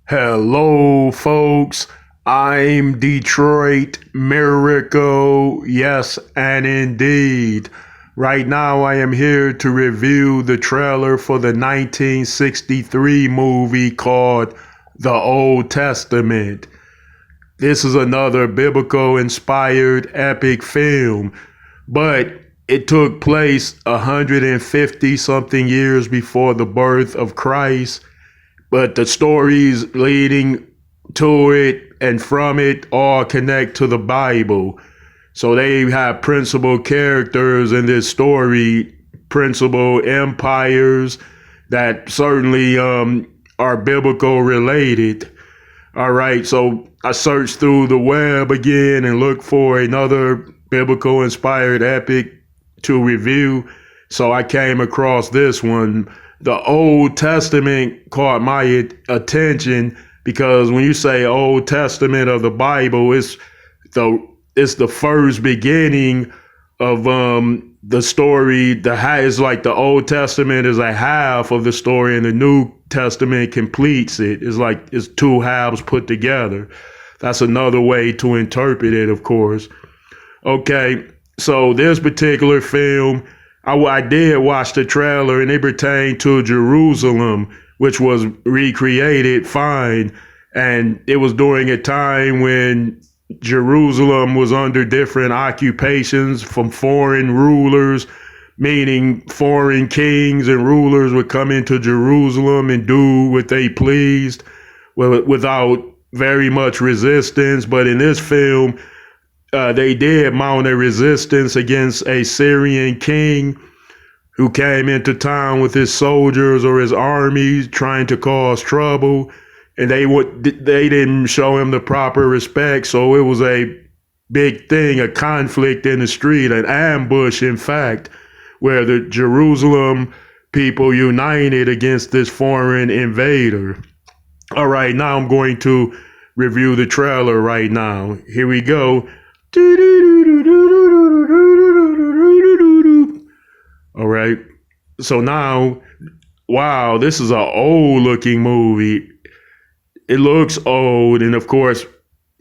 Hello, folks. I'm Detroit Miracle. Yes, and indeed. Right now, I am here to review the trailer for the 1963 movie called The Old Testament. This is another biblical inspired epic film, but it took place 150 something years before the birth of Christ, but the stories leading to it and from it all connect to the Bible. So they have principal characters in this story, principal empires that certainly are biblical related. All right, so I searched through the web again and looked for another biblical inspired epic to review. So I came across this one. The Old Testament caught my attention because when you say Old Testament of the Bible, it's the first beginning of the story. It's like the Old Testament is a half of the story, and the New Testament completes it. It's like it's two halves put together. That's another way to interpret it, of course. Okay, so this particular film, I did watch the trailer, and it pertained to Jerusalem, which was recreated fine. And it was during a time when Jerusalem was under different occupations from foreign rulers, meaning foreign kings and rulers would come into Jerusalem and do what they pleased without very much resistance. But in this film, they did mount a resistance against a Syrian king who came into town with his soldiers or his armies trying to cause trouble, and they didn't show him the proper respect. So it was a big thing, a conflict in the street, an ambush, in fact, where the Jerusalem people united against this foreign invader. All right, now I'm going to review the trailer right now. Here we go. All right. So now, wow, this is an old looking movie. It looks old, and of course,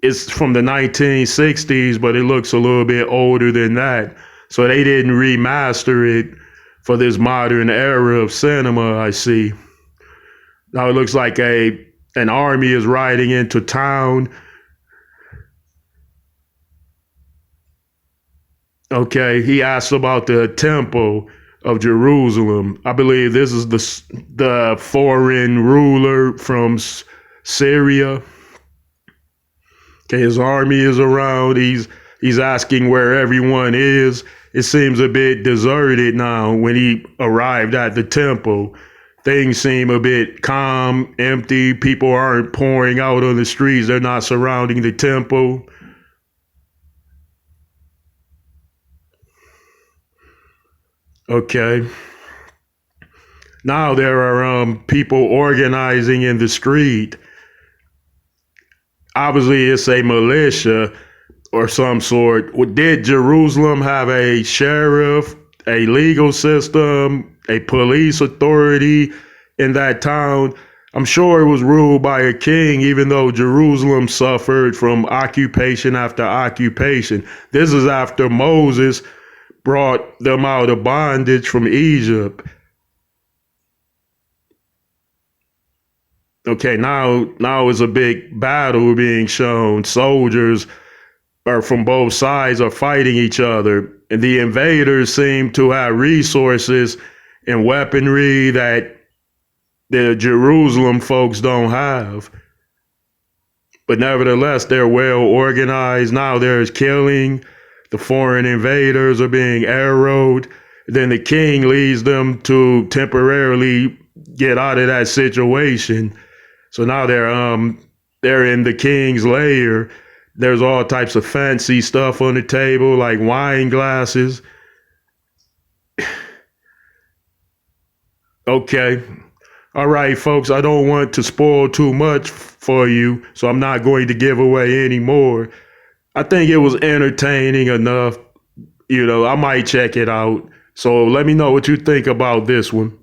it's from the 1960s, but it looks a little bit older than that. So they didn't remaster it for this modern era of cinema, I see. Now it looks like an army is riding into town. Okay, he asked about the temple of Jerusalem. I believe this is the foreign ruler from Syria. Okay, his army is around. He's asking where everyone is. It seems a bit deserted now when he arrived at the temple. Things seem a bit calm, empty. People aren't pouring out on the streets. They're not surrounding the temple. Okay. Now there are people organizing in the street. Obviously, it's a militia or some sort. Did Jerusalem have a sheriff, a legal system, a police authority in that town? I'm sure it was ruled by a king, even though Jerusalem suffered from occupation after occupation. This is after Moses brought them out of bondage from Egypt. Okay, now is a big battle being shown. Soldiers are from both sides are fighting each other, and the invaders seem to have resources and weaponry that the Jerusalem folks don't have. But nevertheless, they're well organized. Now there's killing. The foreign invaders are being arrowed. Then the king leads them to temporarily get out of that situation. So now they're in the king's lair. There's all types of fancy stuff on the table, like wine glasses. Okay. All right, folks, I don't want to spoil too much for you, so I'm not going to give away any more. I think it was entertaining enough. I might check it out. So let me know what you think about this one.